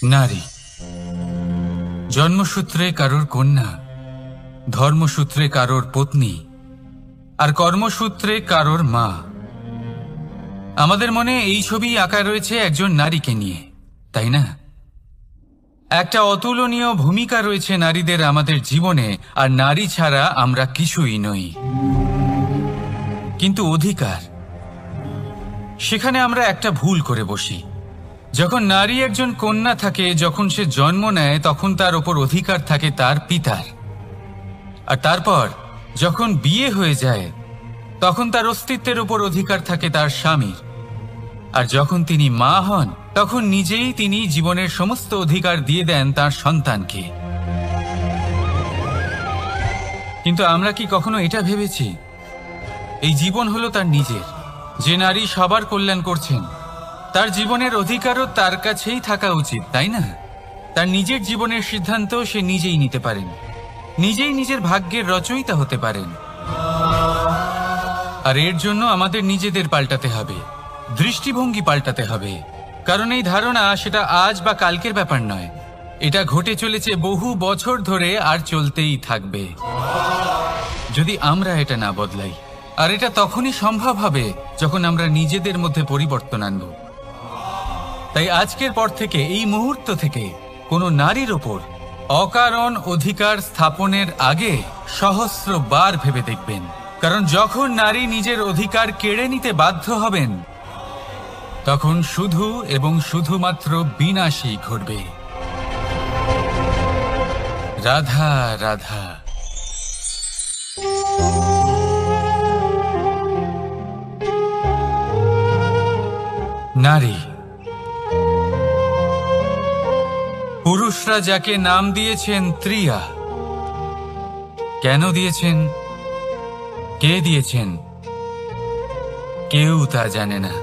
নারী জন্মসূত্রে কারোর কন্যা, ধর্মসূত্রে কারোর পত্নী, আর কর্মসূত্রে কারোর মা। আমাদের মনে এই ছবি আঁকা রয়েছে একজন নারীকে নিয়ে, তাই না? একটা অতুলনীয় ভূমিকা রয়েছে নারীদের আমাদের জীবনে, আর নারী ছাড়া আমরা কিছুই নই। কিন্তু অধিকার, সেখানে আমরা একটা ভুল করে বসি। যখন নারী একজন কন্যা থাকে, যখন সে জন্ম নেয়, তখন তার ওপর অধিকার থাকে তার পিতার। আর তারপর যখন বিয়ে হয়ে যায়, তখন তার অস্তিত্বের ওপর অধিকার থাকে তার স্বামীর। আর যখন তিনি মা হন, তখন নিজেই তিনি জীবনের সমস্ত অধিকার দিয়ে দেন তার সন্তানকে। কিন্তু আমরা কি কখনো এটা ভেবেছি এই জীবন হলো তার নিজের? যে নারী সবার কল্যাণ করছেন, তার জীবনের অধিকারও তার কাছেই থাকা উচিত, তাই না? তার নিজের জীবনের সিদ্ধান্ত সে নিজেই নিতে পারেন, নিজেই নিজের ভাগ্যের রচয়িতা হতে পারেন। আর এর জন্য আমাদের নিজেদের পাল্টাতে হবে, দৃষ্টিভঙ্গি পাল্টাতে হবে। কারণ এই ধারণা সেটা আজ বা কালকের ব্যাপার নয়, এটা ঘটে চলেছে বহু বছর ধরে, আর চলতেই থাকবে যদি আমরা এটা না বদলাই। আর এটা তখনই সম্ভব হবে যখন আমরা নিজেদের মধ্যে পরিবর্তন আনব। তাই আজকের পর থেকে, এই মুহূর্ত থেকে, কোনো নারীর ওপর অকারণ অধিকার স্থাপনের আগে সহস্রবার ভেবে দেখবেন। কারণ যখন নারী নিজের অধিকার কেড়ে নিতে বাধ্য হবেন, তখন শুধু এবং শুধুমাত্র বিনাশই ঘটবে। রাধা রাধা। নারী, পুরুষরা যাকে নাম দিয়েছেন ত্রিয়া, কেন দিয়েছেন, কে দিয়েছেন, কেউ তা জানে না।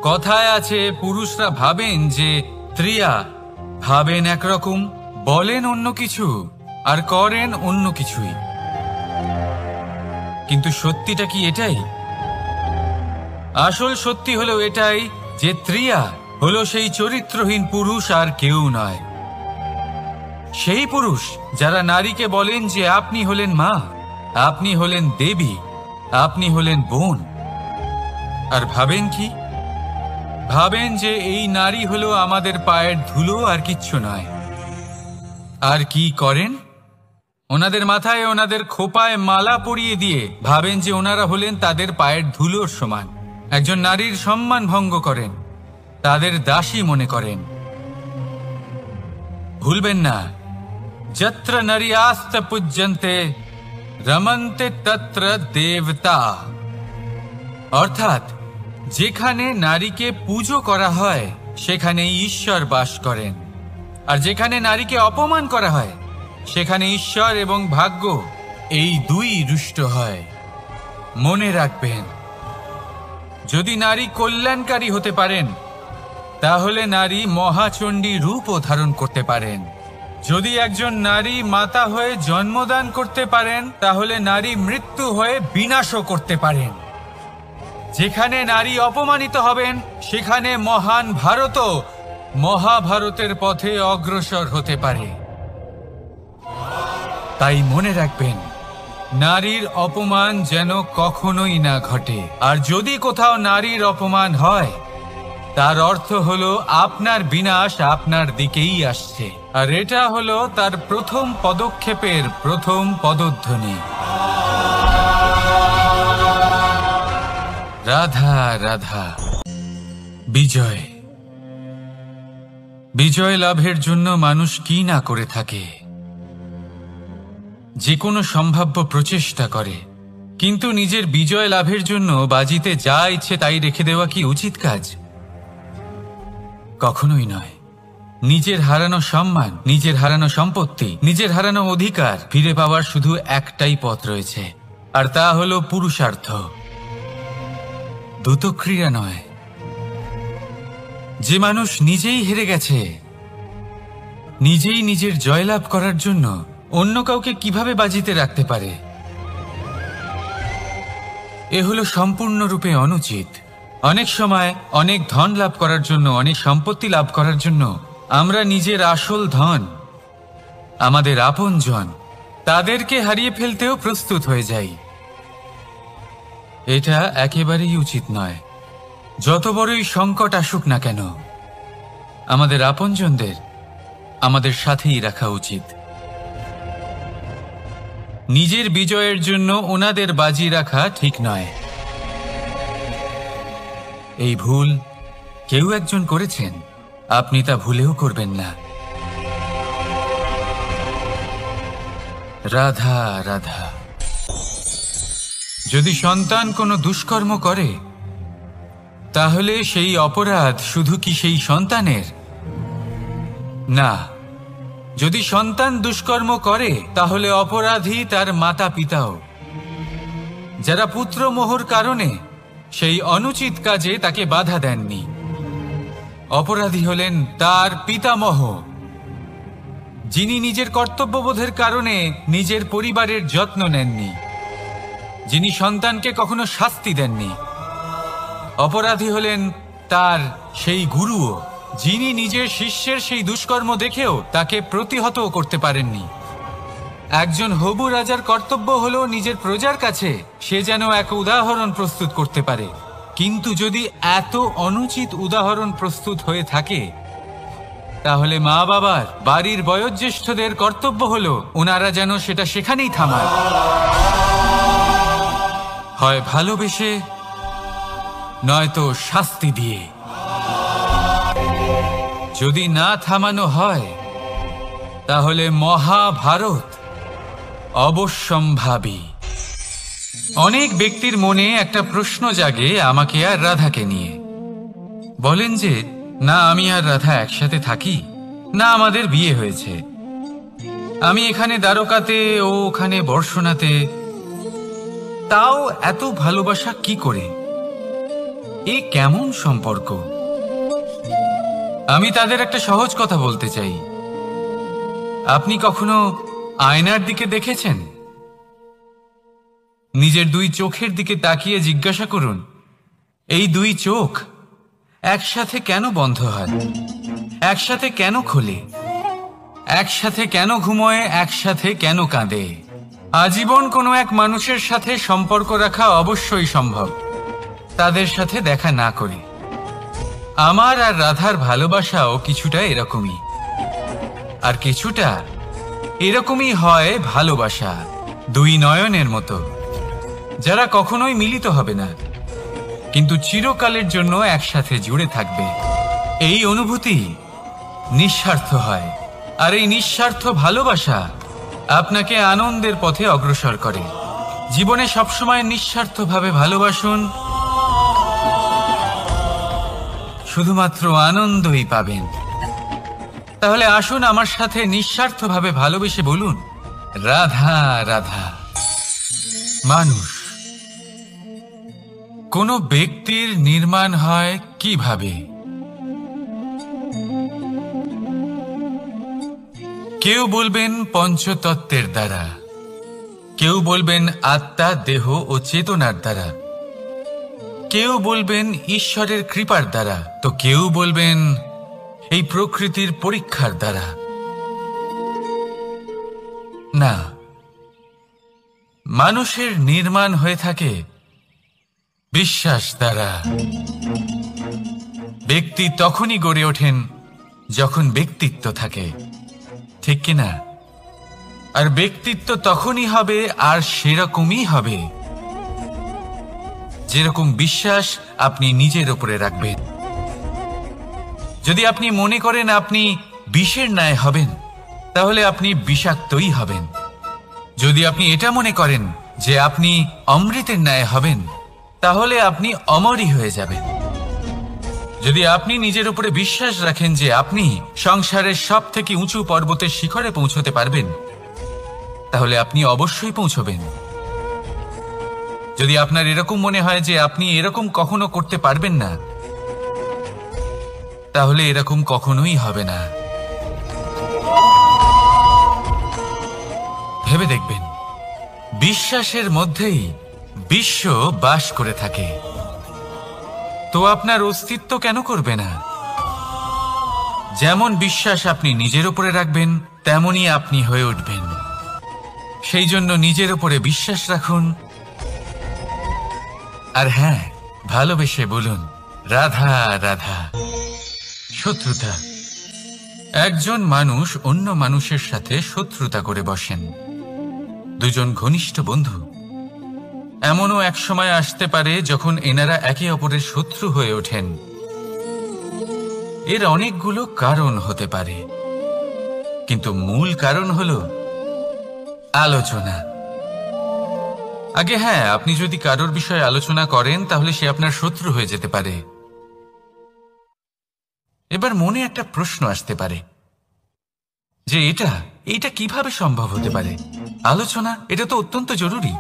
কথায় আছে, পুরুষরা ভাবেন যে ত্রিয়া, ভাবেন একরকম, বলেন অন্য কিছু, আর করেন অন্য কিছুই। কিন্তু সত্যিটা কি এটাই? আসল সত্যি হলো এটাই যে ত্রিয়া হলো সেই চরিত্রহীন পুরুষ, আর কেউ নয়। সেই পুরুষ যারা নারীকে বলেন যে আপনি হলেন মা, আপনি হলেন দেবী, আপনি হলেন বোন। আর ভাবেন কি? ভাবেন যে এই নারী হলো আমাদের পায়ের ধুলো, আর কিচ্ছু নয়। আর কি করেন? ওনাদের মাথায়, ওনাদের খোপায় মালা পরিয়ে দিয়ে ভাবেন যে ওনারা হলেন তাদের পায়ের ধুলোর সমান। একজন নারীর সম্মান ভঙ্গ করেন, তাদের দাসী মনে করেন। ভুলবেন না, যত্র নারী আস্ত পূজ্যন্তে রমন্তে তত্র দেবতা। অর্থাৎ যেখানে নারীকে পুজো করা হয়, সেখানে ঈশ্বর বাস করেন। আর যেখানে নারীকে অপমান করা হয়, সেখানে ঈশ্বর এবং ভাগ্য এই দুই রুষ্ট হয়। মনে রাখবেন, যদি নারী কল্যাণকারী হতে পারেন, তাহলে নারী মহাচণ্ডী রূপও ধারণ করতে পারেন। যদি একজন নারী মাতা হয়ে জন্মদান করতে পারেন, তাহলে নারী মৃত্যু হয়ে বিনাশও করতে পারেন। যেখানে নারী অপমানিত হবেন, সেখানে মহান ভারতও মহাভারতের পথে অগ্রসর হতে পারে। তাই মনে রাখবেন, নারীর অপমান যেন কখনোই না ঘটে। আর যদি কোথাও নারীর অপমান হয়, তার অর্থ হলো আপনার বিনাশ আপনার দিকেই আসছে। আর এটা হলো তার প্রথম পদক্ষেপের প্রথম পদধ্বনি। রাধা রাধা। বিজয়, বিজয় লাভের জন্য মানুষ কি না করে থাকে, যে কোনো সম্ভাব্য প্রচেষ্টা করে। কিন্তু নিজের বিজয় লাভের জন্য বাজিতে যা ইচ্ছে তাই রেখে দেওয়া কি উচিত কাজ? কখনোই নয়। নিজের হারানো সম্মান, নিজের হারানো সম্পত্তি, নিজের হারানো অধিকার ফিরে পাওয়ার শুধু একটাই পথ রয়েছে, আর তা হলো পুরুষার্থ, দ্যুতক্রিয়া নয়। যে মানুষ নিজেই হেরে গেছে, নিজেই নিজের জয়লাভ করার জন্য অন্য কাউকে কিভাবে বাজিতে রাখতে পারে? এ হলো সম্পূর্ণরূপে অনুচিত। অনেক সময় অনেক ধন লাভ করার জন্য, অনেক সম্পত্তি লাভ করার জন্য আমরা নিজের আসল ধন, আমাদের আপনজন, তাদেরকে হারিয়ে ফেলতেও প্রস্তুত হয়ে যাই। এটা একেবারেই উচিত নয়। যত বড়ই সংকট আসুক না কেন, আমাদের আপনজনদের আমাদের সাথেই রাখা উচিত। নিজের বিজয়ের জন্য ওনাদের বাজি রাখা ঠিক নয়। এই ভুল কেউ একজন করেছেন, আপনি তা ভুলেও করবেন না। রাধা রাধা। যদি সন্তান কোনো দুষ্কর্ম করে, তাহলে সেই অপরাধ শুধু কি সেই সন্তানের? না, যদি সন্তান দুষ্কর্ম করে তাহলে অপরাধী তার মাতা পিতাও, যারা পুত্রমোহর কারণে সেই অনুচিত কাজে তাকে বাধা দেননি। অপরাধী হলেন তার পিতামহ, যিনি নিজের কর্তব্যবোধের কারণে নিজের পরিবারের যত্ন নেননি, যিনি সন্তানকে কখনো শাস্তি দেননি। অপরাধী হলেন তার সেই গুরুও, যিনি নিজের শিষ্যের সেই দুষ্কর্ম দেখেও তাকে প্রতিহত করতে পারেননি। একজন হবু রাজার কর্তব্য হলো নিজের প্রজার কাছে সে যেন এক উদাহরণ প্রস্তুত করতে পারে। কিন্তু যদি এত অনুচিত উদাহরণ প্রস্তুত হয়ে থাকে, তাহলে মা বাবার, বাড়ির বয়োজ্যেষ্ঠদের কর্তব্য হলো ওনারা যেন সেটা সেখানেই থামায়, হয় ভালোবেসে নয়তো শাস্তি দিয়ে। যদি না থামানো হয়, তাহলে মহাভারত অবশ্যম্ভাবী। অনেক ব্যক্তির মনে একটা প্রশ্ন জাগে আমাকে আর রাধাকে নিয়ে। বলেন যে, না আমি আর রাধা একসাথে থাকি, না আমাদের বিয়ে হয়েছে, আমি এখানে দ্বারকাতে ও ওখানে বর্ষণাতে, তাও এত ভালোবাসা কি করে? এ কেমন সম্পর্ক? আমি তাদের একটা সহজ কথা বলতে চাই। আপনি কখনো আয়নার দিকে দেখেছেন? নিজের দুই চোখের দিকে তাকিয়ে জিজ্ঞাসা করুন, এই দুই চোখ একসাথে কেন বন্ধ হয়, একসাথে কেন খোলে, একসাথে কেন ঘুমোয়, একসাথে কেন কাঁদে? আজীবন কোনো এক মানুষের সাথে সম্পর্ক রাখা অবশ্যই সম্ভব, তাদের সাথে দেখা না করে। আমার আর রাধার ভালোবাসাও কিছুটা এরকমই, আর কিছুটা এরকমই হয় ভালোবাসা দুই নয়নের মতো, যারা কখনোই মিলিত হবে না, কিন্তু চিরকালের জন্য একসাথে জুড়ে থাকবে। এই অনুভূতি নিঃস্বার্থ হয়, আর এই নিঃস্বার্থ ভালোবাসা আপনাকে আনন্দের পথে অগ্রসর করে। জীবনে সবসময় নিঃস্বার্থভাবে ভালোবাসুন, শুধুমাত্র আনন্দই পাবেন। তাহলে আসুন আমার সাথে নিঃস্বার্থভাবে ভালোবেসে বলুন, রাধা রাধা। মানুষ, কোনো ব্যক্তির নির্মাণ হয় কিভাবে? কেউ বলবেন পঞ্চতত্ত্বের দ্বারা, কেউ বলবেন আত্মা, দেহ ও চেতনার দ্বারা, কেউ বলবেন ঈশ্বরের কৃপার দ্বারা, তো কেউ বলবেন এই প্রকৃতির পরীক্ষার দ্বারা। না, মানুষের নির্মাণ হয়ে থাকে বিশ্বাস দ্বারা। ব্যক্তি তখনই গড়ে ওঠেন যখন ব্যক্তিত্ব থাকে, ঠিক কিনা? আর ব্যক্তিত্ব তখনই হবে, আর সেরকমই হবে যেরকম বিশ্বাস আপনি নিজের উপরে রাখবেন। যদি আপনি মনে করেন আপনি বিষের ন্যায় হবেন, তাহলে আপনি বিষাক্তই হবেন। যদি আপনি এটা মনে করেন যে আপনি অমৃতের ন্যায় হবেন, তাহলে আপনি অমরই হয়ে যাবেন। যদি আপনি নিজের উপরে বিশ্বাস রাখেন যে আপনি সংসারের সব থেকে উঁচু পর্বতের শিখরে পৌঁছতে পারবেন, তাহলে আপনি অবশ্যই পৌঁছবেন। যদি আপনার এরকম মনে হয় যে আপনি এরকম কখনো করতে পারবেন না, তাহলে এরকম কখনোই হবে না। ভেবে দেখবেন, বিশ্বাসের মধ্যেই বিশ্ব বাস করে থাকে, তো আপনার অস্তিত্ব কেন করবে না? যেমন বিশ্বাস আপনি নিজের উপরে রাখবেন তেমনই আপনি হয়ে উঠবেন। সেই জন্য নিজের উপরে বিশ্বাস রাখুন, আর হ্যাঁ, ভালোবেসে বলুন রাধা রাধা। শত্রুতা। একজন মানুষ অন্য মানুষের সাথে শত্রুতা করে বসেন, দুজন ঘনিষ্ঠ বন্ধু। এমনও এক সময় আসতে পারে যখন এনারা একে অপরের শত্রু হয়ে ওঠেন। এর অনেকগুলো কারণ হতে পারে, কিন্তু মূল কারণ হলো আলোচনা। আগে হ্যাঁ, আপনি যদি কারোর বিষয়ে আলোচনা করেন তাহলে সে আপনার শত্রু হয়ে যেতে পারে। এবার মনে একটা প্রশ্ন আসতে পারে যে এটা কিভাবে সম্ভব হতে পারে? আলোচনা, এটা তো অত্যন্ত জরুরি।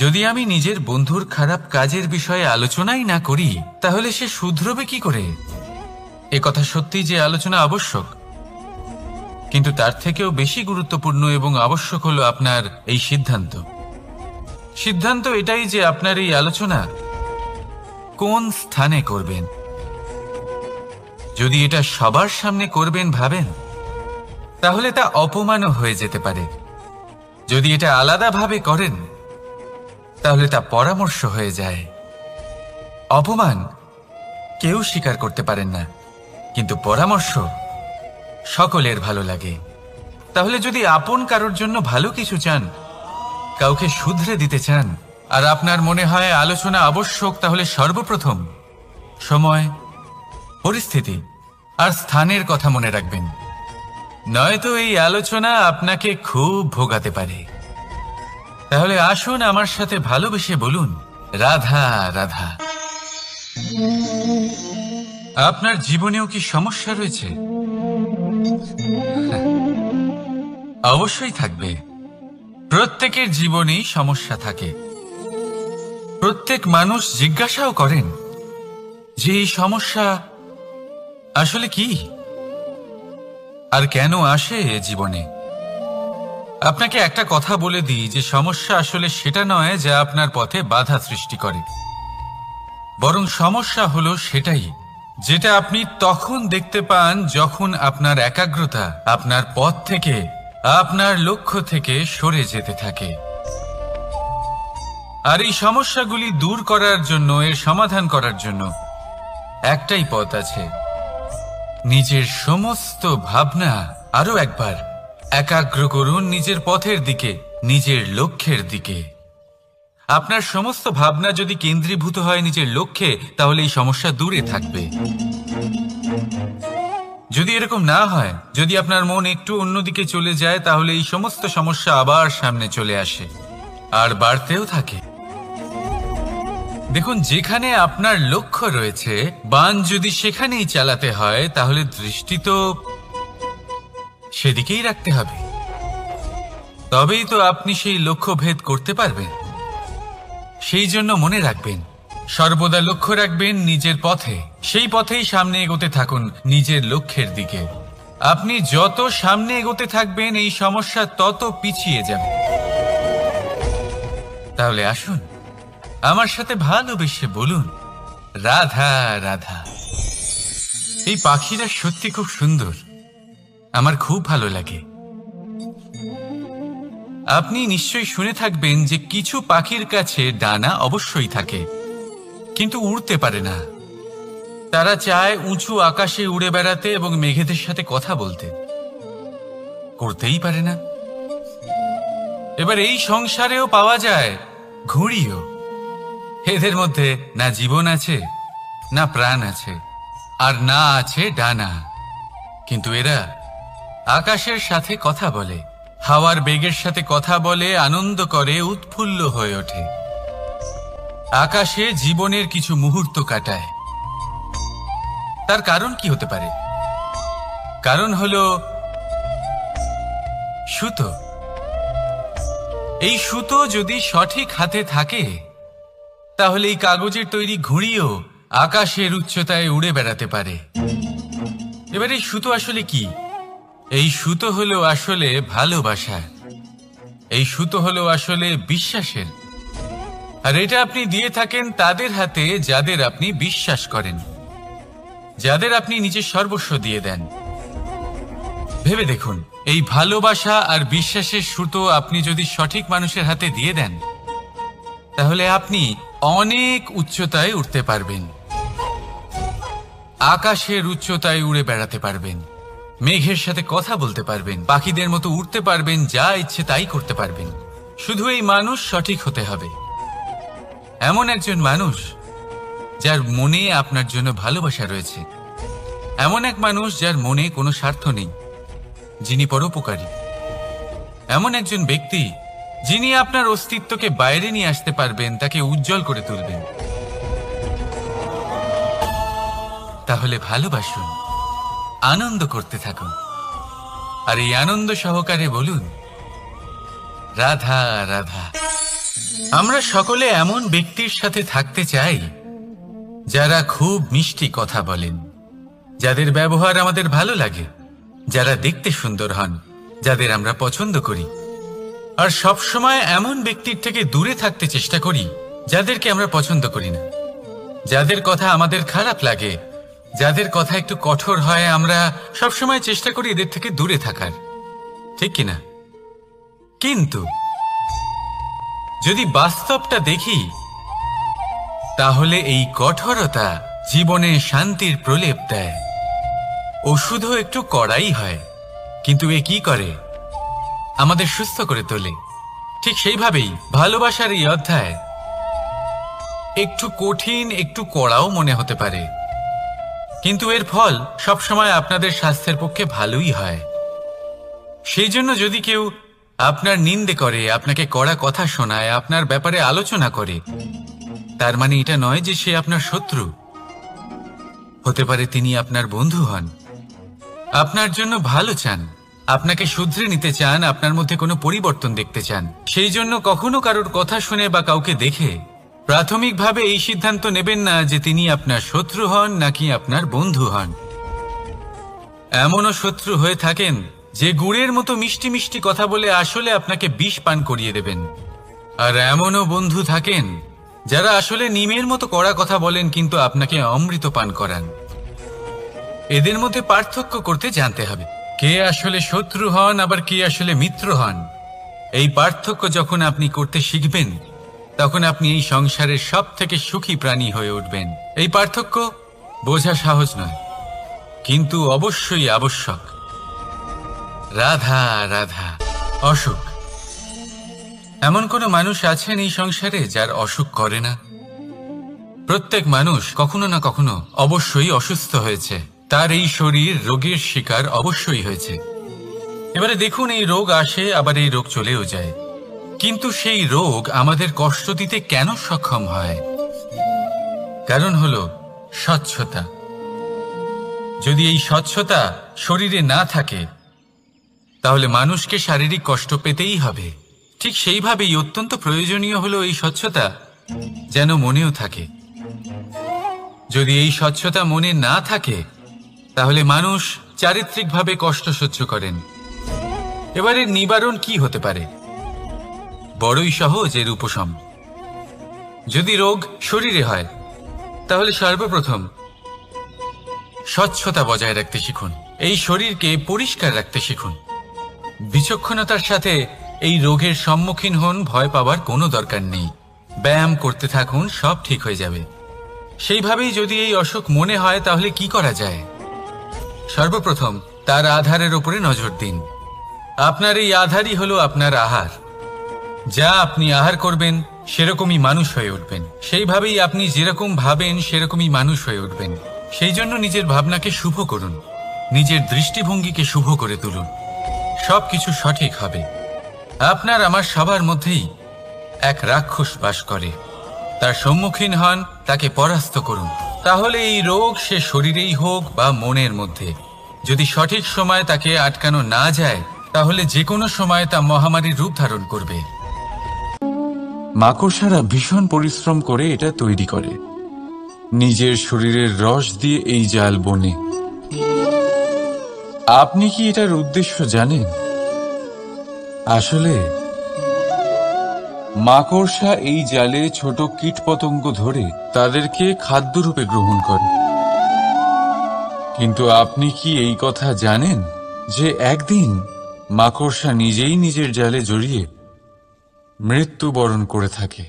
যদি আমি নিজের বন্ধুর খারাপ কাজের বিষয়ে আলোচনাই না করি তাহলে সে শুধরবে কি করে? এ কথা সত্যি যে আলোচনা আবশ্যক, কিন্তু তার থেকেও বেশি গুরুত্বপূর্ণ এবং আবশ্যক হলো আপনার এই সিদ্ধান্ত এটাই যে আপনার এই আলোচনা কোন স্থানে করবেন। যদি এটা সবার সামনে করবেন ভাবেন, তাহলে তা অপমানও হয়ে যেতে পারে। যদি এটা আলাদাভাবে করেন তাহলে তা পরামর্শ হয়ে যায়। অপমান কেউ স্বীকার করতে পারেন না, কিন্তু পরামর্শ সকলের ভালো লাগে। তাহলে যদি আপন কারোর জন্য ভালো কিছু চান, কাউকে শুধরে দিতে চান, আর আপনার মনে হয় আলোচনা আবশ্যক, তাহলে সর্বপ্রথম সময়, পরিস্থিতি আর স্থানের কথা মনে রাখবেন। নয়তো এই আলোচনা আপনাকে খুব ভোগাতে পারে। তাহলে আসুন আমার সাথে ভালোবেসে বলুন রাধা রাধা। আপনার জীবনেও কি সমস্যা রয়েছে? অবশ্যই থাকবে। প্রত্যেকের জীবনেই সমস্যা থাকে। প্রত্যেক মানুষ জিজ্ঞাসাও করেন যে এই সমস্যা আসলে কি আর কেন আসে জীবনে। আপনাকে একটা কথা বলে দিই যে সমস্যা আসলে সেটা নয় যা আপনার পথে বাধা সৃষ্টি করে, বরং সমস্যা হলো সেটাই যেটা আপনি তখন দেখতে পান যখন আপনার একাগ্রতা আপনার পথ থেকে, আপনার লক্ষ্য থেকে সরে যেতে থাকে। আর এই সমস্যাগুলি দূর করার জন্য, এর সমাধান করার জন্য একটাই পথ আছে, নিজের সমস্ত ভাবনা আরো একবার একাগ্র করুন নিজের পথের দিকে, নিজের লক্ষ্যের দিকে। আপনার সমস্ত ভাবনা যদি কেন্দ্রীভূত হয় নিজের লক্ষ্যে, তাহলে এই সমস্যা দূরে থাকবে। যদি এরকম না হয়, যদি আপনার মন একটু অন্যদিকে চলে যায়, তাহলে এই সমস্ত সমস্যা আবার সামনে চলে আসে আর বাড়তেও থাকে। দেখুন, যেখানে আপনার লক্ষ্য রয়েছে, বাণ যদি সেখানেই চালাতে হয়, তাহলে দৃষ্টি তো সেদিকেই রাখতে হবে। তবেই তো আপনি সেই লক্ষ্য ভেদ করতে পারবেন। সেই জন্য মনে রাখবেন, সর্বদা লক্ষ্য রাখবেন নিজের পথে, সেই পথেই সামনে এগোতে থাকুন নিজের লক্ষ্যের দিকে। আপনি যত সামনে এগোতে থাকবেন এই সমস্যা তত পিছিয়ে যাবে। তাহলে আসুন আমার সাথে ভালোবেসে বলুন রাধা রাধা। এই পাখিরা সত্যি খুব সুন্দর, আমার খুব ভালো লাগে। আপনি নিশ্চয়ই শুনে থাকবেন যে কিছু পাখির কাছে ডানা অবশ্যই থাকে, কিন্তু উড়তে পারে না। তারা চায় উঁচু আকাশে উড়ে বেড়াতে এবং মেঘেদের সাথে কথা বলতে, করতেই পারে না। এবার এই সংসারেও পাওয়া যায় ঘুড়িও। এদের মধ্যে না জীবন আছে, না প্রাণ আছে, আর না আছে ডানা, কিন্তু এরা আকাশের সাথে কথা বলে, হাওয়ার বেগের সাথে কথা বলে, আনন্দ করে, উৎফুল্ল হয়ে ওঠে। আকাশে জীবনের কিছু মুহূর্ত কাটায়। তার কারণ কি হতে পারে? কারণ হলো সুতো। এই সুতো যদি সঠিক হাতে থাকে, তাহলে এই কাগজের তৈরি ঘুড়িও আকাশের উচ্চতায় উড়ে বেড়াতে পারে। এবার এই সুতো আসলে কি? এই সুতো হলো আসলে ভালোবাসা। এই সুতো হলো আসলে বিশ্বাসের। আর এটা আপনি দিয়ে থাকেন তাদের হাতে যাদের আপনি বিশ্বাস করেন। যাদের আপনি নিজের সর্বস্ব দিয়ে দেন। ভেবে দেখুন, এই ভালোবাসা আর বিশ্বাসের সুতো আপনি যদি সঠিক মানুষের হাতে দিয়ে দেন, তাহলে আপনি অনেক উচ্চতায় উঠতে পারবেন, আকাশের উচ্চতায় উড়ে বেড়াতে পারবেন, মেঘের সাথে কথা বলতে পারবেন, পাখিদের মতো উড়তে পারবেন, যা ইচ্ছে তাই করতে পারবেন। শুধু এই মানুষ সঠিক হতে হবে, এমন একজন মানুষ যার মনে আপনার জন্য ভালোবাসা রয়েছে, এমন এক মানুষ যার মনে কোনো স্বার্থ নেই, যিনি পরোপকারী, এমন একজন ব্যক্তি যিনি আপনার অস্তিত্বকে বাইরে নিয়ে আসতে পারবেন, তাকে উজ্জ্বল করে তুলবেন। তাহলে ভালোবাসুন, আনন্দ করতে থাকুন, আর এই আনন্দ সহকারে বলুন, রাধা রাধা। আমরা সকলে এমন ব্যক্তির সাথে থাকতে চাই যারা খুব মিষ্টি কথা বলেন, যাদের ব্যবহার আমাদের ভালো লাগে, যারা দেখতে সুন্দর হন, যাদের আমরা পছন্দ করি। আর সব সময় এমন ব্যক্তির থেকে দূরে থাকতে চেষ্টা করি যাদেরকে আমরা পছন্দ করি না, যাদের কথা আমাদের খারাপ লাগে, যাদের কথা একটু কঠোর হয়। আমরা সবসময় চেষ্টা করি এদের থেকে দূরে থাকার, ঠিক কিনা? কিন্তু যদি বাস্তবটা দেখি, তাহলে এই কঠোরতা জীবনে শান্তির প্রলেপ দেয়। ওষুধও একটু কড়াই হয়, কিন্তু এ কি করে? আমাদের সুস্থ করে তোলে। ঠিক সেইভাবেই ভালোবাসার এই অধ্যায় একটু কঠিন, একটু কড়াও মনে হতে পারে, কিন্তু এর ফল সবসময় আপনাদের স্বাস্থ্যের পক্ষে ভালোই হয়। সেই জন্য যদি কেউ আপনার নিন্দে করে, আপনাকে কড়া কথা শোনায়, আপনার ব্যাপারে আলোচনা করে, তার মানে এটা নয় যে সে আপনার শত্রু। হতে পারে তিনি আপনার বন্ধু হন, আপনার জন্য ভালো চান, আপনাকে শুধরে নিতে চান, আপনার মধ্যে কোনো পরিবর্তন দেখতে চান। সেই জন্য কখনো কারোর কথা শুনে বা কাউকে দেখে প্রাথমিকভাবে এই সিদ্ধান্ত নেবেন না যে তিনি আপনার শত্রু হন নাকি আপনার বন্ধু হন। এমনও শত্রু হয়ে থাকেন যে গুড়ের মতো মিষ্টি মিষ্টি কথা বলে আসলে আপনাকে বিষ পান করিয়ে দেবেন, আর এমনও বন্ধু থাকেন যারা আসলে নিমের মতো কড়া কথা বলেন কিন্তু আপনাকে অমৃত পান করান। এদের মধ্যে পার্থক্য করতে জানতে হবে, কে আসলে শত্রু হন আবার কে আসলে মিত্র হন। এই পার্থক্য যখন আপনি করতে শিখবেন, তখন আপনি এই সংসারের সব থেকে সুখী প্রাণী হয়ে উঠবেন। এই পার্থক্য বোঝা সহজ নয়, কিন্তু অবশ্যই আবশ্যক। রাধা রাধা। অসুখ। এমন কোনো মানুষ আছেন এই সংসারে যার অসুখ করে না? প্রত্যেক মানুষ কখনো না কখনো অবশ্যই অসুস্থ হয়েছে, তার এই শরীর রোগের শিকার অবশ্যই হয়েছে। এবারে দেখুন, এই রোগ আসে আবার এই রোগ চলেও যায়, কিন্তু সেই রোগ আমাদের কষ্ট দিতে কেন সক্ষম হয়? কারণ হলো স্বচ্ছতা। যদি এই স্বচ্ছতা শরীরে না থাকে, তাহলে মানুষকে শারীরিক কষ্ট পেতেই হবে। ঠিক সেইভাবেই অত্যন্ত প্রয়োজনীয় হলো এই স্বচ্ছতা যেন মনেও থাকে। যদি এই স্বচ্ছতা মনে না থাকে, তাহলে মানুষ চারিত্রিকভাবে কষ্ট সহ্য করেন। এবারে নিবারণ কি হতে পারে? বড়ই সহজ এর উপশম। যদি রোগ শরীরে হয়, তাহলে সর্বপ্রথম স্বচ্ছতা বজায় রাখতে শিখুন, এই শরীরকে পরিষ্কার রাখতে শিখুন। বিচক্ষণতার সাথে এই রোগের সম্মুখীন হন, ভয় পাওয়ার কোনো দরকার নেই। ব্যায়াম করতে থাকুন, সব ঠিক হয়ে যাবে। সেইভাবেই যদি এই অসুখ মনে হয়, তাহলে কি করা যায়? সর্বপ্রথম তার আধারের উপরে নজর দিন। আপনার এই আধারই হলো আপনার আহার। যা আপনি আহার করবেন, সেরকমই মানুষ হয়ে উঠবেন। সেইভাবেই আপনি যেরকম ভাবেন, সেরকমই মানুষ হয়ে উঠবেন। সেই জন্য নিজের ভাবনাকে শুভ করুন, নিজের দৃষ্টিভঙ্গিকে শুভ করে তুলুন, সবকিছু সঠিক হবে। আপনার আমার সবার মধ্যেই এক রাক্ষস বাস করে, তার সম্মুখীন হন, তাকে পরাস্ত করুন। তাহলে এই রোগ সে শরীরেই হোক বা মনের মধ্যে, যদি সঠিক সময় তাকে আটকানো না যায়, তাহলে যে কোনো সময় তা মহামারীর রূপ ধারণ করবে। মাকড়সারা ভীষণ পরিশ্রম করে এটা তৈরি করে, নিজের শরীরের রস দিয়ে এই জাল বনে। আপনি কি এটার উদ্দেশ্য জানেন? আসলে মাকড়সা এই জালে ছোট কীটপতঙ্গ ধরে তাদেরকে খাদ্যরূপে গ্রহণ করে। কিন্তু আপনি কি এই কথা জানেন যে একদিন মাকড়সা নিজেই নিজের জালে জড়িয়ে মৃত্যুবরণ করে থাকে?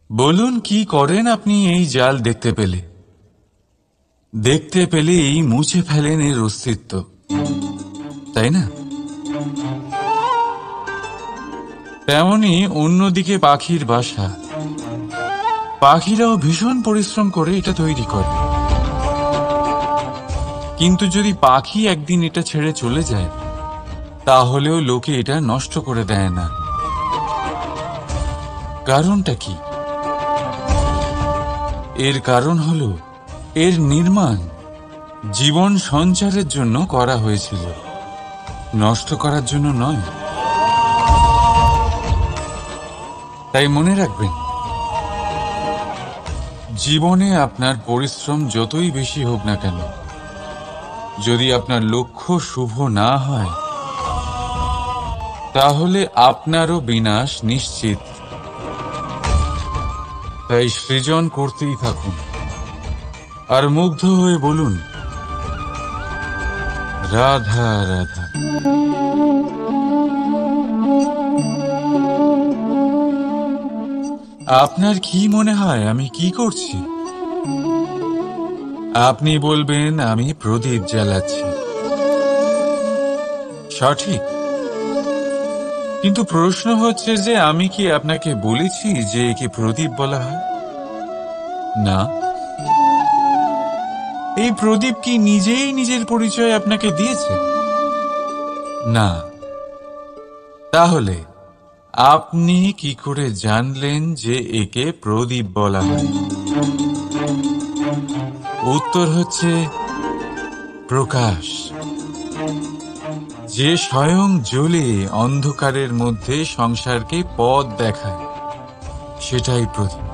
বলুন, কি করেন আপনি এই জাল দেখতে পেলে? দেখতে পেলেই মুছে ফেলেন এর অস্তিত্ব, তাই না? তেমনি অন্যদিকে পাখির বাসা, পাখিরাও ভীষণ পরিশ্রম করে এটা তৈরি করে। কিন্তু যদি পাখি একদিন এটা ছেড়ে চলে যায়, তাহলেও লোকে এটা নষ্ট করে দেয় না। কারণটা কি? এর কারণ হলো এর নির্মাণ জীবন সঞ্চারের জন্য করা হয়েছিল, নষ্ট করার জন্য নয়। তাই মনে রাখবেন, জীবনে আপনার পরিশ্রম যতই বেশি হোক না কেন, যদি আপনার লক্ষ্য শুভ না হয়, তাহলে আপনারও বিনাশ নিশ্চিত। তাই সৃজন করতেই থাকুন আর মুগ্ধ হয়ে বলুন, রাধা রাধা। আপনার কি মনে হয় আমি কি করছি? আপনি বলবেন আমি প্রদীপ জ্বালাচ্ছি। সঠিক। কিন্তু প্রশ্ন হচ্ছে যে আমি কি আপনাকে বলেছি যে একে প্রদীপ বলা হয়? না। এই প্রদীপ কি নিজেই নিজের পরিচয় আপনাকে দিয়েছে? না। তাহলে আপনি কি করে জানলেন যে একে প্রদীপ বলা হয়? উত্তর হচ্ছে প্রকাশ। যে স্বয়ং জ্বলে অন্ধকারের মধ্যে সংসারকে পথ দেখায়, সেটাই প্রদীপ।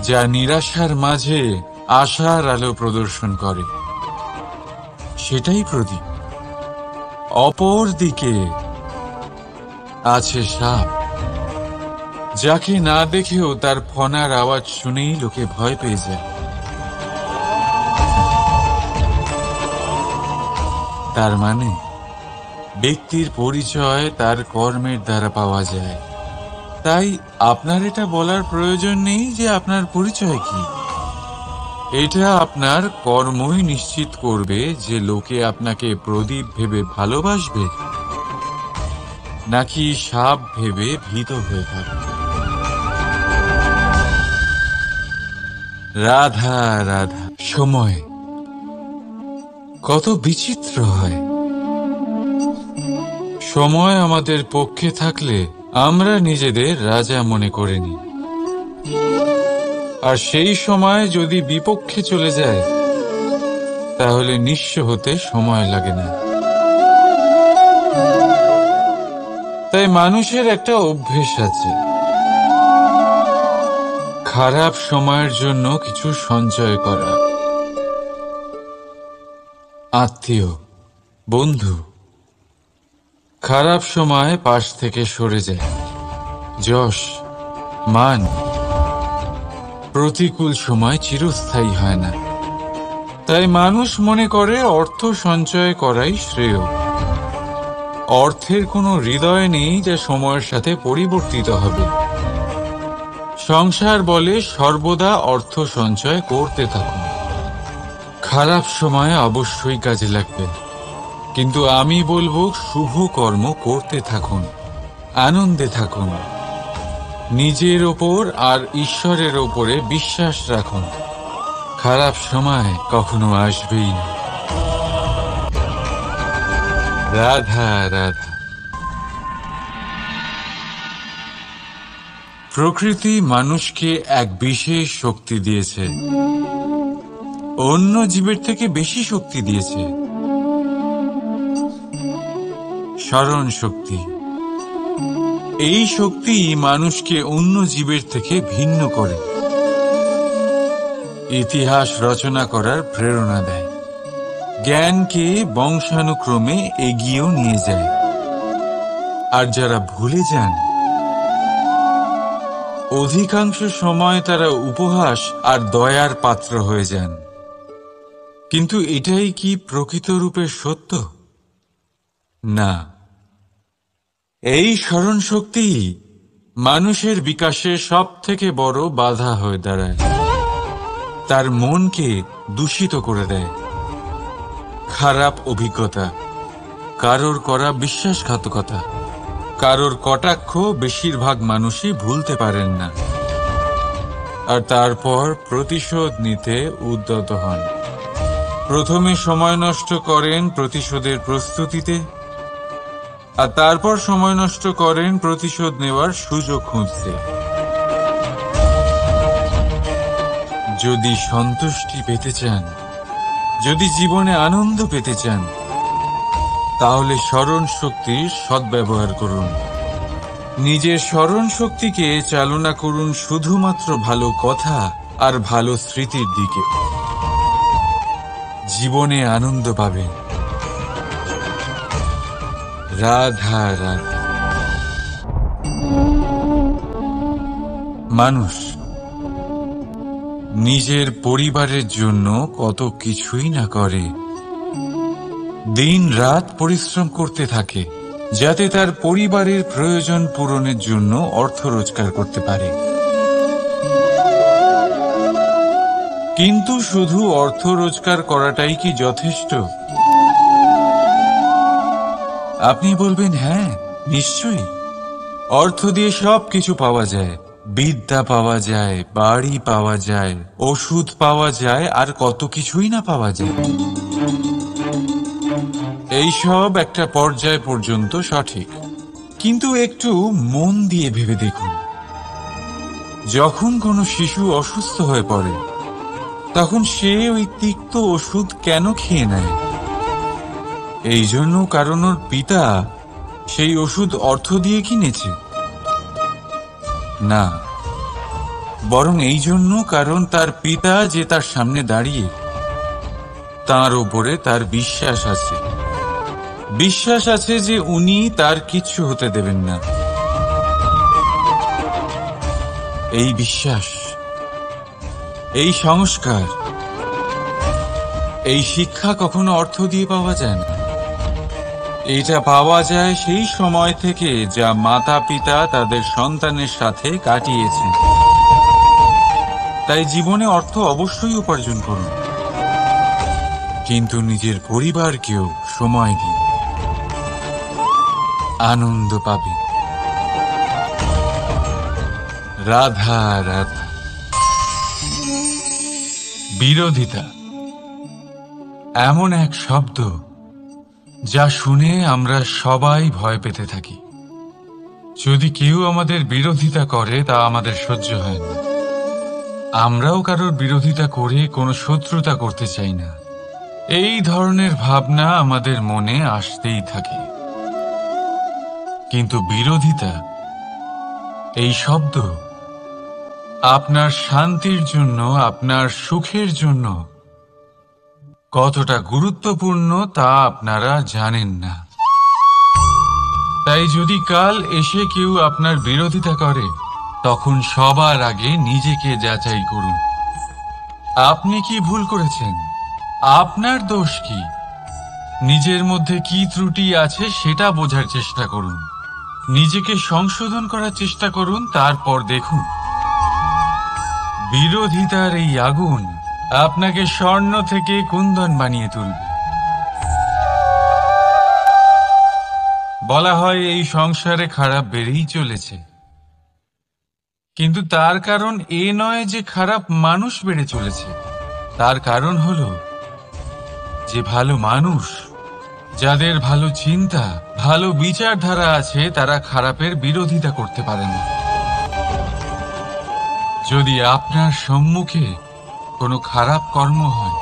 যা নিরাশার মাঝে আশার আলো প্রদর্শন করে, সেটাই প্রদীপ। অপর দিকে আছে সাপ, যাকে না দেখেও তার ফনার আওয়াজ শুনেই লোকে ভয় পেয়ে যায়। তার মানে ব্যক্তির পরিচয় তার কর্মের দ্বারা পাওয়া যায়। তাই আপনার এটা বলার প্রয়োজন নেই যে আপনার পরিচয় কি। এটা আপনার কর্মই নিশ্চিত করবে যে লোকে আপনাকে প্রদীপ ভেবে ভালোবাসবে নাকি সাপ ভেবে ভীত হয়ে থাকবে। রাধা রাধা। সময় কত বিচিত্র হয়। সময় আমাদের পক্ষে থাকলে আমরা নিজেদের রাজা মনে করে নিই, আর সেই সময় যদি বিপক্ষে চলে যায়, তাহলে নিঃস্ব হতে সময় লাগে না। তাই মানুষের একটা অভ্যেস আছে, খারাপ সময়ের জন্য কিছু সঞ্চয় করা। আত্মীয়, বন্ধু খারাপ সময় পাশ থেকে সরে যায়। যশ, মান প্রতিকূল সময় চিরস্থায়ী হয় না। তাই মানুষ মনে করে অর্থ সঞ্চয় করাই শ্রেয়। অর্থের কোনো হৃদয় নেই যা সময়ের সাথে পরিবর্তিত হবে। সংসার বলে সর্বদা অর্থ সঞ্চয় করতে থাকুন। খারাপ সময় অবশ্যই কাজে লাগবে, কিন্তু আমি বলবো শুভ কর্ম করতে থাকুন, আনন্দে থাকুন, নিজের ওপর আর ঈশ্বরের ওপরে বিশ্বাস রাখুন। খারাপ সময় কখনো আসবেই না। রাধা রাধা। প্রকৃতি মানুষকে এক বিশেষ শক্তি দিয়েছে, অন্য জীবের থেকে বেশি শক্তি দিয়েছে। স্মরণ শক্তি। এই শক্তি মানুষকে অন্য জীবের থেকে ভিন্ন করে, ইতিহাস রচনা করার প্রেরণা দেয়, জ্ঞানকে বংশানুক্রমে এগিয়েও নিয়ে যায়। আর যারা ভুলে যান, অধিকাংশ সময় তারা উপহাস আর দয়ার পাত্র হয়ে যান। কিন্তু এটাই কি প্রকৃত রূপে সত্য? না। এই স্মরণ শক্তি মানুষের বিকাশে সব থেকে বড় বাধা হয়ে দাঁড়ায়। তার মনকে দূষিত করে দেয়। খারাপ অভিজ্ঞতা, কারোর করা বিশ্বাসঘাতকতা, কারোর কটাক্ষ বেশিরভাগ মানুষই ভুলতে পারেন না, আর তারপর প্রতিশোধ নিতে উদ্যত হন। প্রথমে সময় নষ্ট করেন প্রতিশোধের প্রস্তুতিতে, আর তারপর সময় নষ্ট করেন প্রতিশোধ নেওয়ার সুযোগ খুঁজতে। যদি সন্তুষ্টি পেতে চান, যদি জীবনে আনন্দ পেতে চান, তাহলে স্মরণ শক্তির সদ্ব্যবহার করুন। নিজের স্মরণ শক্তিকে চালনা করুন শুধুমাত্র ভালো কথা আর ভালো স্মৃতির দিকে। জীবনে আনন্দ পাবেন। রাধা রাধা। মানুষ নিজের পরিবারের জন্য কত কিছুই না করে। দিন রাত পরিশ্রম করতে থাকে যাতে তার পরিবারের প্রয়োজন পূরণের জন্য অর্থ রোজগার করতে পারে। কিন্তু শুধু অর্থ রোজগার করাটাই কি যথেষ্ট? আপনি বলবেন, হ্যাঁ নিশ্চয়ই, অর্থ দিয়ে সব কিছু পাওয়া যায়। বিদ্যা পাওয়া যায়, বাড়ি পাওয়া যায়, ওষুধ পাওয়া যায়, আর কত কিছুই না পাওয়া যায়। এইসব একটা পর্যায় পর্যন্ত সঠিক, কিন্তু একটু মন দিয়ে ভেবে দেখুন, যখন কোনো শিশু অসুস্থ হয়ে পড়ে তখন সে ওই তিক্ত ওষুধ কেন খেয়ে নেয়? এই জন্য কারণ ওর পিতা সেই ওষুধ অর্থ দিয়ে কিনেছে? না, বরং এই জন্য কারণ তার পিতা যে তার সামনে দাঁড়িয়ে, তার উপরে তার বিশ্বাস আছে। বিশ্বাস আছে যে উনি তার কিচ্ছু হতে দেবেন না। এই বিশ্বাস, এই সংস্কার, এই শিক্ষা কখনো অর্থ দিয়ে পাওয়া যায় না। এটা পাওয়া যায় সেই সময় থেকে যা মাতা পিতা তাদের সন্তানের সাথে কাটিয়েছেন। তাই জীবনে অর্থ অবশ্যই উপার্জন করুন, কিন্তু নিজের পরিবারকেও সময় দিন। আনন্দ পাবেন। রাধা রাধা। বিরোধিতা এমন এক শব্দ যা শুনে আমরা সবাই ভয় পেতে থাকি। যদি কেউ আমাদের বিরোধিতা করে তা আমাদের সহ্য হয় না। আমরাও কারোর বিরোধিতা করে কোনো শত্রুতা করতে চাই না। এই ধরনের ভাবনা আমাদের মনে আসতেই থাকে। কিন্তু বিরোধিতা, এই শব্দ আপনার শান্তির জন্য, আপনার সুখের জন্য কতটা গুরুত্বপূর্ণ তা আপনারা জানেন না। তাই যদি কাল এসে কেউ আপনার বিরোধিতা করে, তখন সবার আগে নিজেকে যাচাই করুন। আপনি কি ভুল করেছেন? আপনার দোষ কি? নিজের মধ্যে কি ত্রুটি আছে সেটা বোঝার চেষ্টা করুন। নিজেকে সংশোধন করার চেষ্টা করুন, তারপর দেখুন বিরোধিতার এই আগুন আপনাকে স্বর্ণ থেকে কুন্দন বানিয়ে তুলবে। বলা হয় এই সংসারে খারাপ বেড়েই চলেছে, কিন্তু তার কারণ এ নয় যে খারাপ মানুষ বেড়ে চলেছে। তার কারণ হলো যে ভালো মানুষ, যাদের ভালো চিন্তা, ভালো বিচারধারা আছে, তারা খারাপের বিরোধিতা করতে পারে না। যদি আপনার সম্মুখে কোনো খারাপ কর্ম হয়,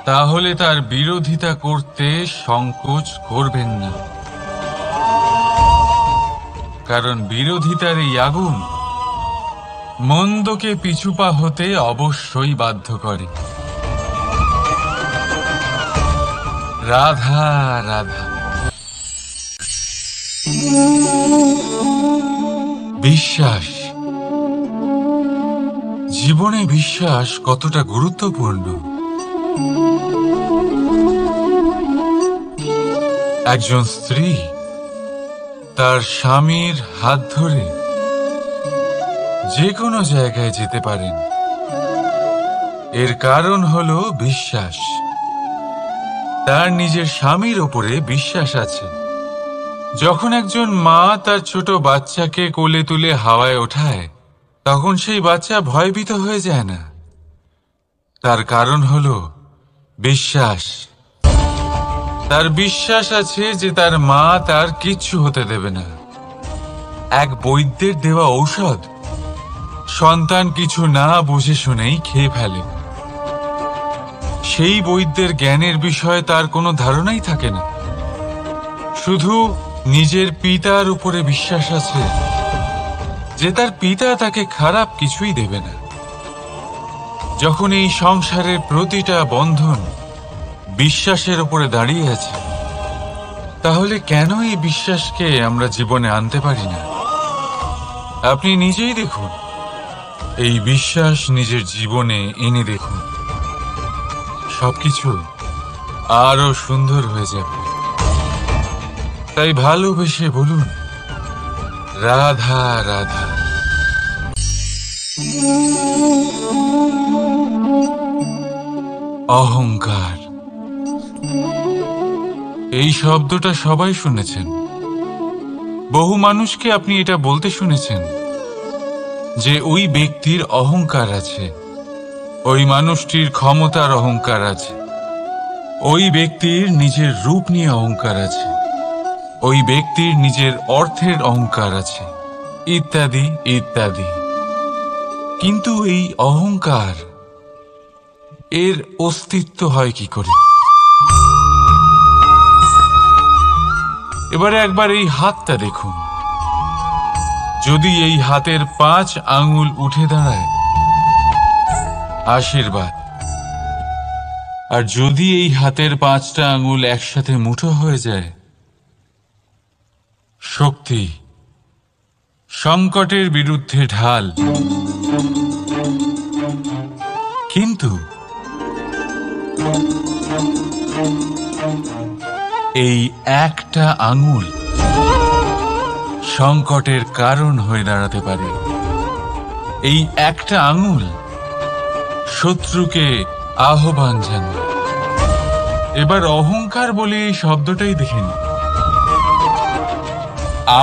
তাহলে তার বিরোধিতা করতে সংকোচ করবেন না, কারণ বিরোধিতার এই আগুন মন্দকে পিছুপা হতে অবশ্যই বাধ্য করে। রাধা রাধা। বিশ্বাস, জীবনে বিশ্বাস কতটা গুরুত্বপূর্ণ একজন স্ত্রী তার স্বামীর হাত ধরে যে কোনো জায়গায় যেতে পারেন, এর কারণ হলো বিশ্বাস। তার নিজের স্বামীর ওপরে বিশ্বাস আছে। যখন একজন মা তার ছোট বাচ্চাকে কোলে তুলে হাওয়ায় ওঠায়, তখন সেই বাচ্চা ভয়ভীত হয়ে যায় না। তার কারণ হলো বিশ্বাস। তার বিশ্বাস আছে যে তার মা তার কিচ্ছু হতে দেবে না। এক বৈদ্যের দেওয়া ঔষধ সন্তান কিছু না বুঝে শুনেই খেয়ে ফেলে। সেই বৈদ্যের জ্ঞানের বিষয়ে তার কোনো ধারণাই থাকে না, শুধু নিজের পিতার উপরে বিশ্বাস আছে যে তার পিতা তাকে খারাপ কিছুই দেবে না। যখন এই সংসারের প্রতিটা বন্ধন বিশ্বাসের উপরে দাঁড়িয়ে আছে, তাহলে কেন এই বিশ্বাসকে আমরা জীবনে আনতে পারি না? আপনি নিজেই দেখুন, এই বিশ্বাস নিজের জীবনে এনে দেখুন, সবকিছু আরো সুন্দর হয়ে যাবে। তাই ভালোবেসে বলুন, রাধা রাধা। অহংকার, এই শব্দটা সবাই শুনেছেন। বহু মানুষকে আপনি এটা বলতে শুনেছেন যে ওই ব্যক্তির অহংকার আছে, ওই মানুষটির ক্ষমতার অহংকার আছে, ওই ব্যক্তির নিজের রূপ নিয়ে অহংকার আছে, ওই ব্যক্তির নিজের অর্থের অহংকার আছে, ইত্যাদি ইত্যাদি। কিন্তু এই অহংকার, এর অস্তিত্ব হয় কি করে? এবারে একবার এই হাতটা দেখুন। যদি এই হাতের 5 আঙ্গুল উঠে দাঁড়ায়, আশীর্বাদ। আর যদি এই হাতের 5টা আঙ্গুল একসাথে মুঠো হয়ে যায়, শক্তি, সংকটের বিরুদ্ধে ঢাল। কিন্তু এই একটা আঙ্গুল সংকটের কারণ হয়ে দাঁড়াতে পারে। এই একটা আঙ্গুল শত্রুকে আহ্বান জানায়। এবার অহংকার বলে এই শব্দটাই দেখেন।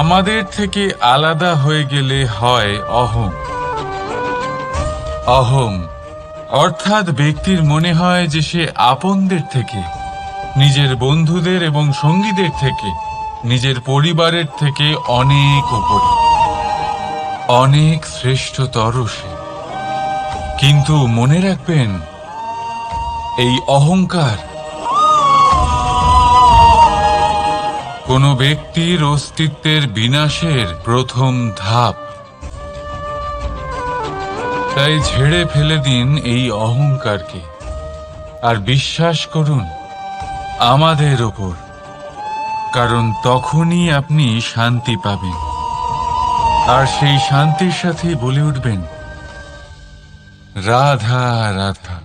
আমাদের থেকে আলাদা হয়ে গেলে হয় অহং। অহং অর্থাৎ ব্যক্তির মনে হয় যে সে আপনদের থেকে, নিজের বন্ধুদের এবং সঙ্গীদের থেকে, নিজের পরিবারের থেকে অনেক উপরে, অনেক শ্রেষ্ঠতর সে। কিন্তু মনে রাখবেন, এই অহংকার কোনো ব্যক্তির অস্তিত্বের বিনাশের প্রথম ধাপ। তাই ঝেড়ে ফেলে দিন এই অহংকারকে, আর বিশ্বাস করুন আমাদের ওপর, কারণ তখনই আপনি শান্তি পাবেন। আর সেই শান্তির সাথে বলে উঠবেন, রাধা রাধা।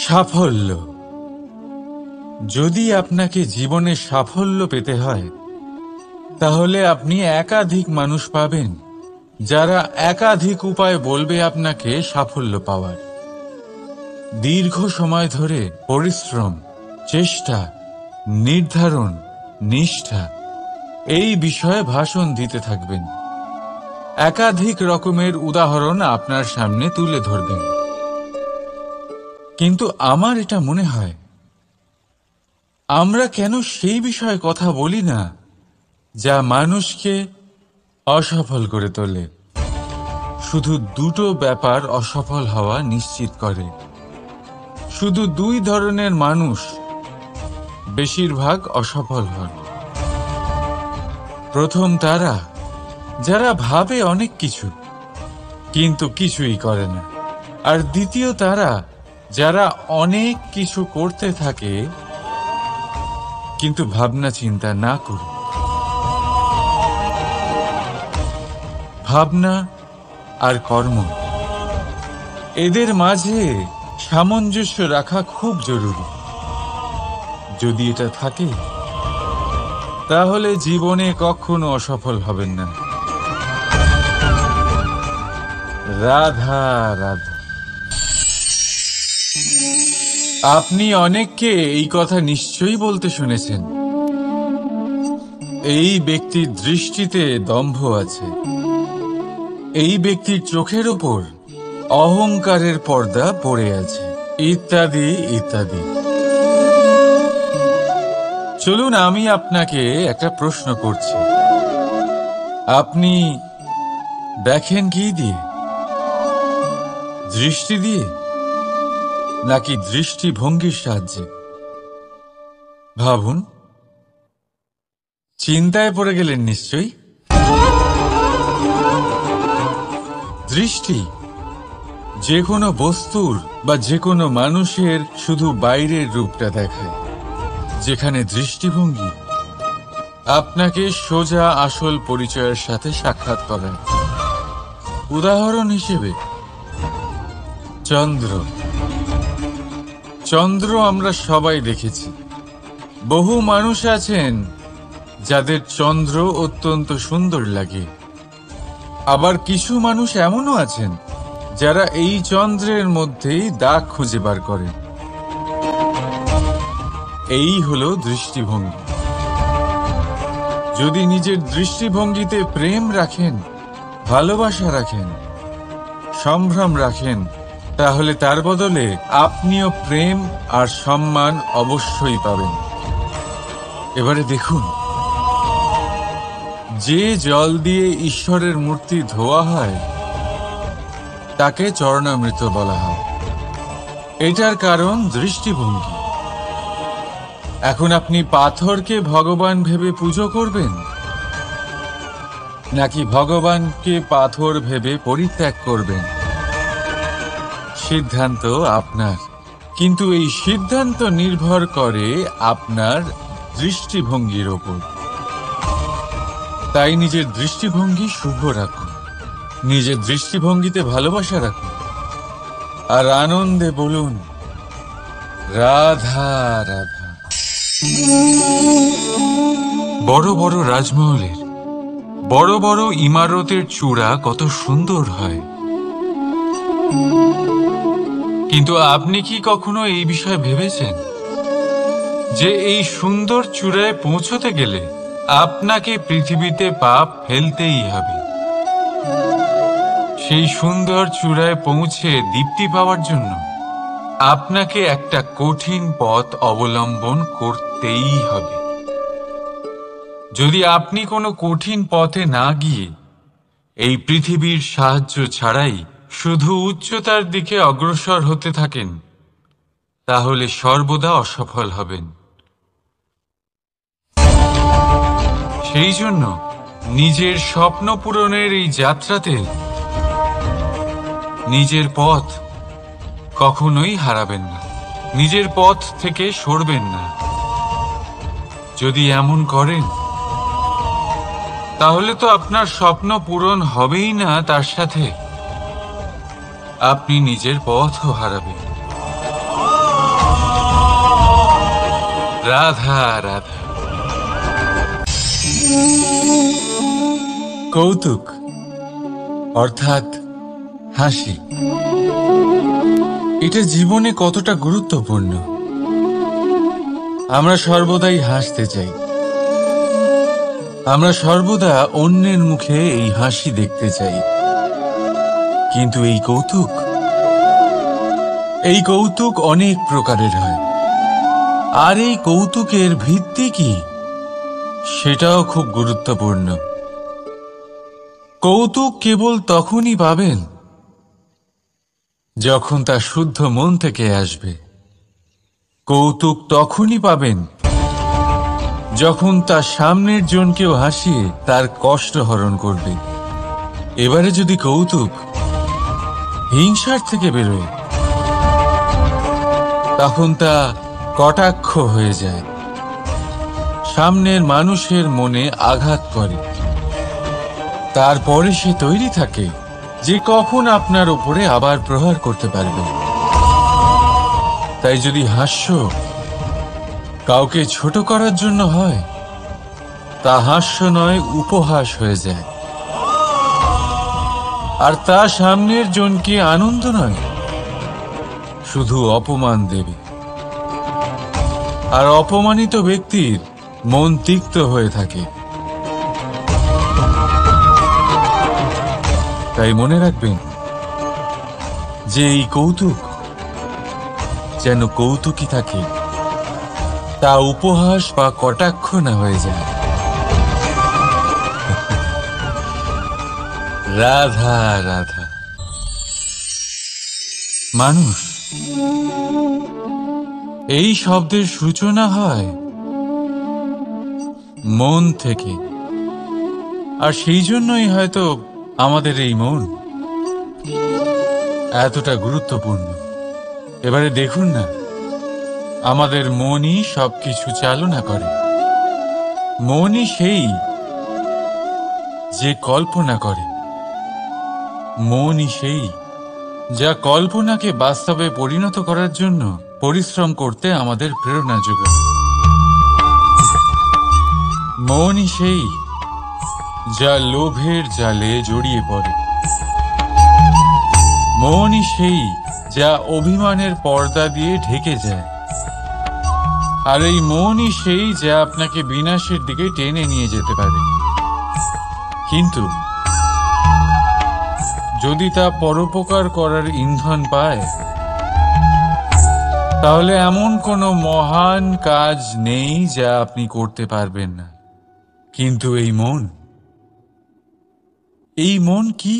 সাফল্য। যদি আপনাকে জীবনে সাফল্য পেতে হয়, তাহলে আপনি একাধিক মানুষ পাবেন যারা একাধিক উপায় বলবে আপনাকে সাফল্য পাওয়ার। দীর্ঘ সময় ধরে পরিশ্রম, চেষ্টা, নির্ধারণ, নিষ্ঠা এই বিষয়ে ভাষণ দিতে থাকবেন। একাধিক রকমের উদাহরণ আপনার সামনে তুলে ধরবেন। কিন্তু আমার এটা মনে হয়, আমরা কেন সেই বিষয়ে কথা বলি না যা মানুষকে অসফল করে তোলে? শুধু দুটো ব্যাপার অসফল হওয়া নিশ্চিত করে। শুধু 2 ধরনের মানুষ বেশিরভাগ অসফল হন। প্রথম তারা যারা ভাবে অনেক কিছু কিন্তু কিছুই করে না, আর দ্বিতীয় তারা যারা অনেক কিছু করতে থাকে কিন্তু ভাবনা চিন্তা না করে। ভাবনা আর কর্ম, এদের মাঝে সামঞ্জস্য রাখা খুব জরুরি। যদি এটা থাকে তাহলে জীবনে কখনো অসফল হবেন না। রাধা রাধা। আপনি অনেককে এই কথা নিশ্চয়ই বলতে শুনেছেন, এই ব্যক্তির দৃষ্টিতে দম্ভ আছে, এই ব্যক্তির চোখের ওপর অহংকারের পর্দা পড়ে আছে, ইত্যাদি ইত্যাদি। চলুন আমি আপনাকে একটা প্রশ্ন করছি, আপনি দেখেন কি দিয়ে? দৃষ্টি দিয়ে নাকি দৃষ্টিভঙ্গির সাহায্যে? ভাবুন। চিন্তায় পড়ে গেলেন নিশ্চয়ই। দৃষ্টি যে কোনো বস্তুর বা যে কোনো মানুষের শুধু বাইরের রূপটা দেখায়, যেখানে দৃষ্টিভঙ্গি আপনাকে সোজা আসল পরিচয়ের সাথে সাক্ষাৎ করায়। উদাহরণ হিসেবে চন্দ্র। চন্দ্র আমরা সবাই দেখেছি। বহু মানুষ আছেন যাদের চন্দ্র অত্যন্ত সুন্দর লাগে, আবার কিছু মানুষ এমনও আছেন যারা এই চন্দ্রের মধ্যেই দাগ খুঁজে বার করেন। এই হলো দৃষ্টিভঙ্গি। যদি নিজের দৃষ্টিভঙ্গিতে প্রেম রাখেন, ভালোবাসা রাখেন, সম্ভ্রম রাখেন, তাহলে তার বদলে আপনিও প্রেম আর সম্মান অবশ্যই পাবেন। এবারে দেখুন, যে জল দিয়ে ঈশ্বরের মূর্তি ধোয়া হয় তাকে চরণামৃত বলা হয়। এটার কারণ দৃষ্টিভঙ্গি। এখন আপনি পাথরকে ভগবান ভেবে পুজো করবেন নাকি ভগবানকে পাথর ভেবে পরিত্যাগ করবেন? সিদ্ধান্ত আপনার, কিন্তু এই সিদ্ধান্ত নির্ভর করে আপনার দৃষ্টিভঙ্গির ওপর। তাই নিজের দৃষ্টিভঙ্গি শুভ রাখুন, নিজের দৃষ্টিভঙ্গিতে ভালোবাসা রাখুন, আর আনন্দে বলুন রাধা রাধা। বড় বড় রাজমহলের বড় বড় ইমারতের চূড়া কত সুন্দর হয়, কিন্তু আপনি কি কখনো এই বিষয়ে ভেবেছেন যে এই সুন্দর চূড়ায় পৌঁছতে গেলে আপনাকে পৃথিবীতে পা ফেলতেই হবে? সেই সুন্দর চূড়ায় পৌঁছে দীপ্তি পাওয়ার জন্য আপনাকে একটা কঠিন পথ অবলম্বন করতেই হবে। যদি আপনি কোনো কঠিন পথে না গিয়ে এই পৃথিবীর সাহায্য ছাড়াই শুধু উচ্চতার দিকে অগ্রসর হতে থাকেন, তাহলে সর্বদা অসফল হবেন। সেই জন্য নিজের স্বপ্ন পূরণের এই যাত্রাতে নিজের পথ কখনোই হারাবেন না, নিজের পথ থেকে সরবেন না। যদি এমন করেন তাহলে তো আপনার স্বপ্ন পূরণ হবেই না, তার সাথে আপনি নিজের পথও হারাবেন। রাধা রাধা। কৌতুক অর্থাৎ হাসি, এটা জীবনে কতটা গুরুত্বপূর্ণ। আমরা সর্বদাই হাসতে চাই, আমরা সর্বদা অন্যের মুখে এই হাসি দেখতে চাই। কিন্তু এই কৌতুক অনেক প্রকারের হয়, আর এই কৌতুকের ভিত্তি কি সেটাও খুব গুরুত্বপূর্ণ। কৌতুক কেবল তখনই পাবেন যখন তা শুদ্ধ মন থেকে আসবে। কৌতুক তখনই পাবেন যখন তার সামনের জনকেও হাসিয়ে তার কষ্ট হরণ করবে। এবারে যদি কৌতুক হিংসার থেকে বেরোয়, তখন তা কটাক্ষ হয়ে যায়, সামনের মানুষের মনে আঘাত করে। তারপরে সে তৈরি থাকে যে কখন আপনার উপরে আবার প্রহার করতে পারবে। তাই যদি হাস্য কাউকে ছোট করার জন্য হয়, তা হাস্য নয়, উপহাস হয়ে যায়। আর তা সামনের জনকে আনন্দ নয়, শুধু অপমান দেবে। আর অপমানিত ব্যক্তির মন তিক্ত হয়ে থাকে। তাই মনে রাখবেন যে এই কৌতুক যেন কৌতুকই থাকে, তা উপহাস বা কটাক্ষ না হয়ে যায়। রাধা রাধা। মানুষ এই শব্দের সূচনা হয় মন থেকে, আর সেই জন্যই হয়তো আমাদের এই মন এতটা গুরুত্বপূর্ণ। এবারে দেখুন না, আমাদের মনই সবকিছু চালনা করে। মনই সেই যে কল্পনা করে, মনই সেই যা কল্পনাকে বাস্তবে পরিণত করার জন্য পরিশ্রম করতে আমাদের প্রেরণা যোগায়। মনই সেই যা লোভের জালে জড়িয়ে পড়ে। মনই সেই যা অভিমানের পর্দা দিয়ে ঢেকে যায়। আর এই মনই সেই যা আপনাকে বিনাশের দিকে টেনে নিয়ে যেতে পারে। কিন্তু যদি তা পরোপকার করার ইন্ধন পায়, তাহলে এমন কোনো মহান কাজ নেই যা আপনি করতে পারবেন না। কিন্তু এই মন কি?